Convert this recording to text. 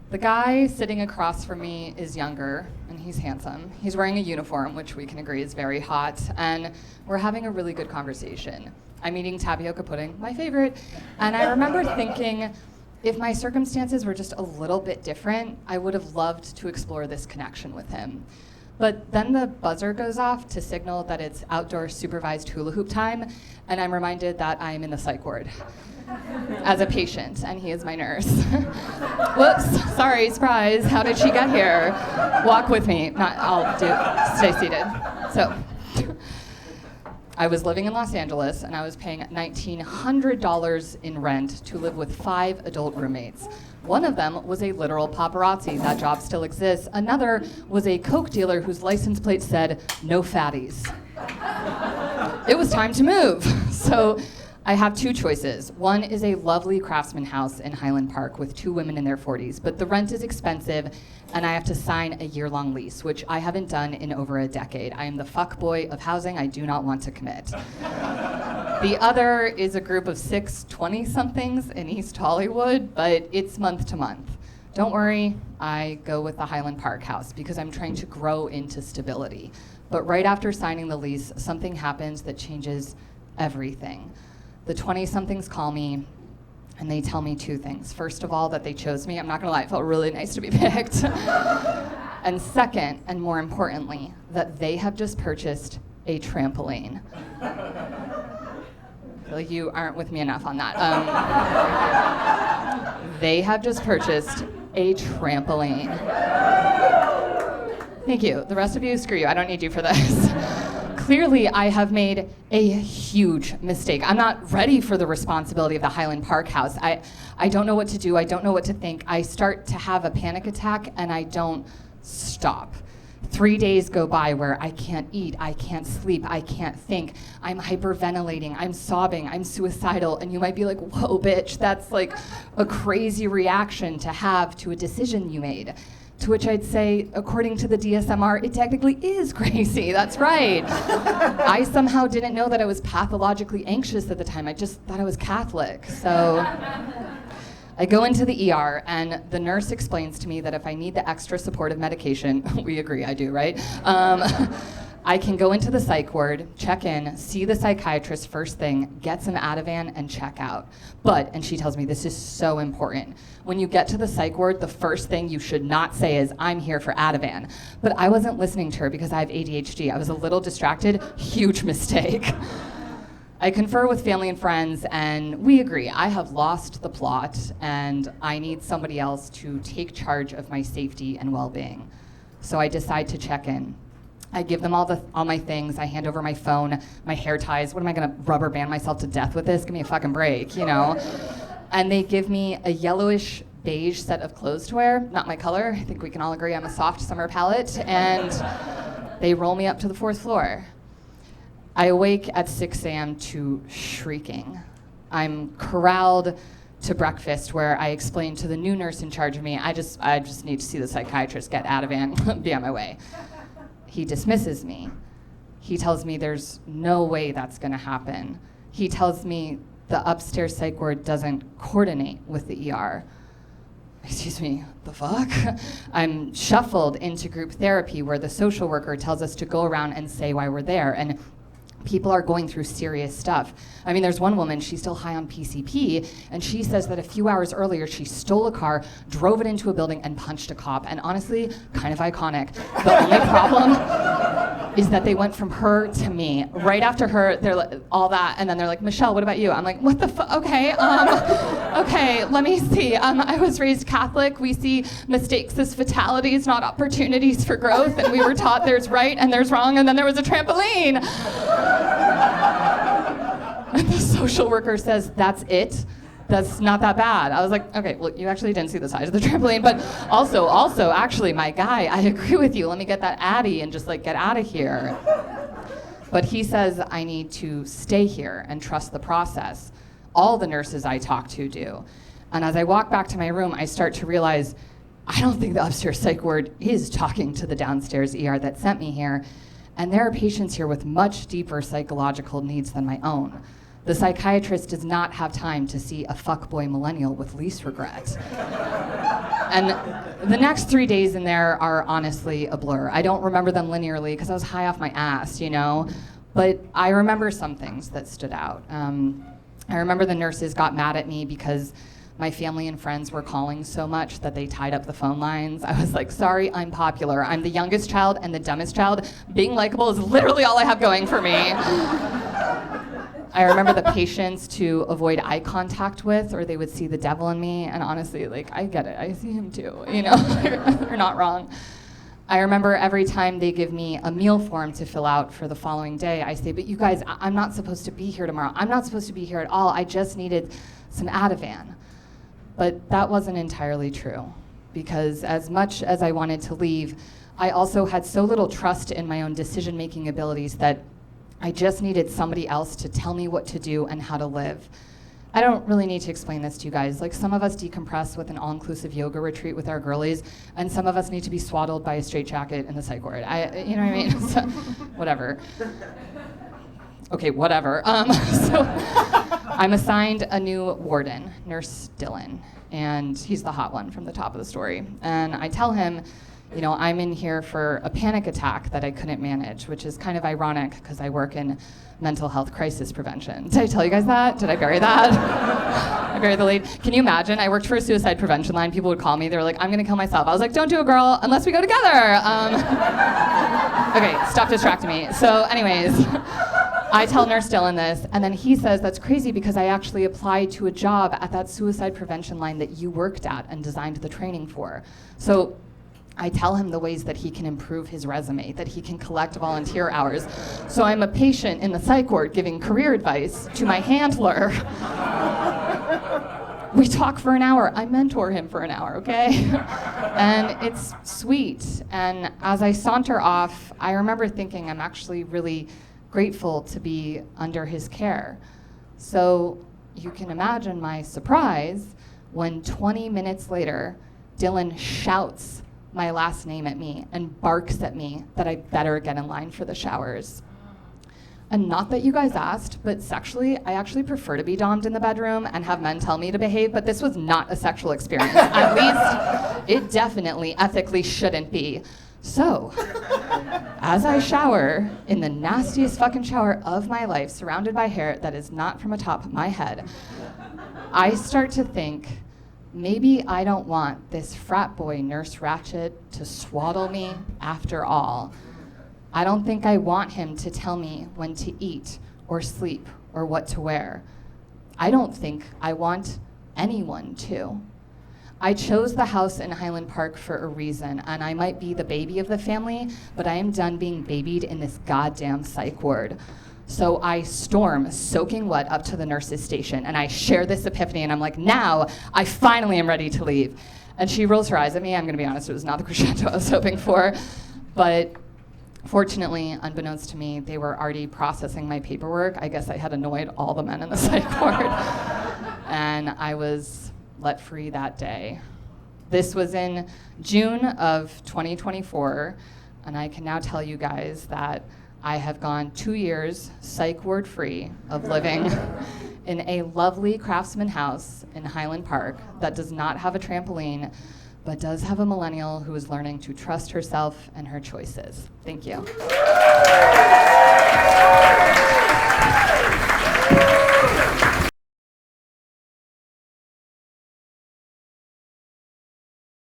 The guy sitting across from me is younger, and he's handsome. He's wearing a uniform, which we can agree is very hot, and we're having a really good conversation. I'm eating tapioca pudding, my favorite, and I remember thinking, if my circumstances were just a little bit different, I would have loved to explore this connection with him. But then the buzzer goes off to signal that it's outdoor supervised hula hoop time, and I'm reminded that I'm in the psych ward as a patient, and he is my nurse. Whoops, sorry, surprise, how did she get here? Walk with me, stay seated. So, I was living in Los Angeles, and I was paying $1,900 in rent to live with 5 adult roommates. One of them was a literal paparazzi. That job still exists. Another was a Coke dealer whose license plate said, "No fatties." It was time to move. So I have 2 choices. One is a lovely Craftsman house in Highland Park with 2 women in their 40s, but the rent is expensive, and I have to sign a year-long lease, which I haven't done in over a decade. I am the fuckboy of housing. I do not want to commit. The other is a group of 6 20-somethings in East Hollywood, but it's month to month. Don't worry, I go with the Highland Park house because I'm trying to grow into stability. But right after signing the lease, something happens that changes everything. The 20-somethings call me, and they tell me 2 things. First of all, that they chose me. I'm not gonna lie, it felt really nice to be picked. And second, and more importantly, that they have just purchased a trampoline. I feel like you aren't with me enough on that. They have just purchased a trampoline. Thank you. The rest of you, screw you. I don't need you for this. Clearly, I have made a huge mistake. I'm not ready for the responsibility of the Highland Park house. I don't know what to do. I don't know what to think. I start to have a panic attack, and I don't stop. 3 days go by where I can't eat, I can't sleep, I can't think. I'm hyperventilating, I'm sobbing, I'm suicidal, and you might be like, whoa, bitch, that's like a crazy reaction to have to a decision you made. To which I'd say, according to the DSMR, it technically is crazy, that's right. I somehow didn't know that I was pathologically anxious at the time, I just thought I was Catholic, so. I go into the ER, and the nurse explains to me that if I need the extra supportive medication, we agree, I do, right? I can go into the psych ward, check in, see the psychiatrist first thing, get some Ativan, and check out. But, and she tells me this is so important, when you get to the psych ward, the first thing you should not say is, "I'm here for Ativan." But I wasn't listening to her because I have ADHD. I was a little distracted, huge mistake. I confer with family and friends, and we agree. I have lost the plot, and I need somebody else to take charge of my safety and well-being. So I decide to check in. I give them all my things. I hand over my phone, my hair ties. What am I gonna rubber band myself to death with this? Give me a fucking break, you know? And they give me a yellowish beige set of clothes to wear. Not my color. I think we can all agree I'm a soft summer palette. And they roll me up to the 4th floor. I awake at 6 a.m. to shrieking. I'm corralled to breakfast where I explain to the new nurse in charge of me, I just need to see the psychiatrist, get Ativan, be on my way. He dismisses me. He tells me there's no way that's gonna happen. He tells me the upstairs psych ward doesn't coordinate with the ER. Excuse me, the fuck? I'm shuffled into group therapy where the social worker tells us to go around and say why we're there. And people are going through serious stuff. I mean, there's one woman, she's still high on PCP, and she says that a few hours earlier, she stole a car, drove it into a building, and punched a cop. And honestly, kind of iconic. The only problem is that they went from her to me. Right after her, they're like, all that, and then they're like, "Michelle, what about you?" I'm like, what the fuck? Okay, okay, let me see. I was raised Catholic. We see mistakes as fatalities, not opportunities for growth, and we were taught there's right and there's wrong, and then there was a trampoline. And the social worker says, "That's it? That's not that bad." I was like, okay, well, you actually didn't see the size of the trampoline, but also, actually, my guy, I agree with you. Let me get that Addy and just like get out of here. But he says I need to stay here and trust the process. All the nurses I talk to do. And as I walk back to my room, I start to realize I don't think the upstairs psych ward is talking to the downstairs ER that sent me here. And there are patients here with much deeper psychological needs than my own. The psychiatrist does not have time to see a fuckboy millennial with lease regret. And the next 3 days in there are honestly a blur. I don't remember them linearly because I was high off my ass, you know? But I remember some things that stood out. I remember the nurses got mad at me because my family and friends were calling so much that they tied up the phone lines. I was like, sorry, I'm popular. I'm the youngest child and the dumbest child. Being likable is literally all I have going for me. I remember the patients to avoid eye contact with, or they would see the devil in me. And honestly, like, I get it. I see him too, you know? They're not wrong. I remember every time they give me a meal form to fill out for the following day, I say, but you guys, I'm not supposed to be here tomorrow. I'm not supposed to be here at all. I just needed some Ativan. But that wasn't entirely true, because as much as I wanted to leave, I also had so little trust in my own decision-making abilities that I just needed somebody else to tell me what to do and how to live. I don't really need to explain this to you guys. Like, some of us decompress with an all-inclusive yoga retreat with our girlies, and some of us need to be swaddled by a straitjacket in the psych ward. You know what I mean? So, whatever. Okay, whatever. So I'm assigned a new warden, Nurse Dylan, and he's the hot one from the top of the story. And I tell him, you know, I'm in here for a panic attack that I couldn't manage, which is kind of ironic because I work in mental health crisis prevention. Did I tell you guys that? Did I bury that? I buried the lead. Can you imagine? I worked for a suicide prevention line. People would call me. They were like, I'm going to kill myself. I was like, don't do it, girl, unless we go together. Okay, stop distracting me. So anyways, I tell Nurse Dylan this, and then he says, that's crazy because I actually applied to a job at that suicide prevention line that you worked at and designed the training for. So I tell him the ways that he can improve his resume, that he can collect volunteer hours. So I'm a patient in the psych ward giving career advice to my handler. We talk for an hour. I mentor him for an hour, okay? And it's sweet. And as I saunter off, I remember thinking I'm actually really grateful to be under his care. So you can imagine my surprise when 20 minutes later, Dylan shouts my last name at me and barks at me that I better get in line for the showers. And not that you guys asked, but sexually, I actually prefer to be dommed in the bedroom and have men tell me to behave, but this was not a sexual experience. At least it definitely ethically shouldn't be. So, as I shower in the nastiest fucking shower of my life, surrounded by hair that is not from atop my head, I start to think, maybe I don't want this frat boy Nurse Ratched to swaddle me after all. I don't think I want him to tell me when to eat or sleep or what to wear. I don't think I want anyone to. I chose the house in Highland Park for a reason, and I might be the baby of the family, but I am done being babied in this goddamn psych ward. So I storm, soaking wet, up to the nurse's station, and I share this epiphany, and I'm like, now I finally am ready to leave. And she rolls her eyes at me. I'm gonna be honest, it was not the crescendo I was hoping for. But fortunately, unbeknownst to me, they were already processing my paperwork. I guess I had annoyed all the men in the psych ward. And I was let free that day. This was in June of 2024, and I can now tell you guys that I have gone 2 years psych ward free of living in a lovely craftsman house in Highland Park that does not have a trampoline, but does have a millennial who is learning to trust herself and her choices. Thank you.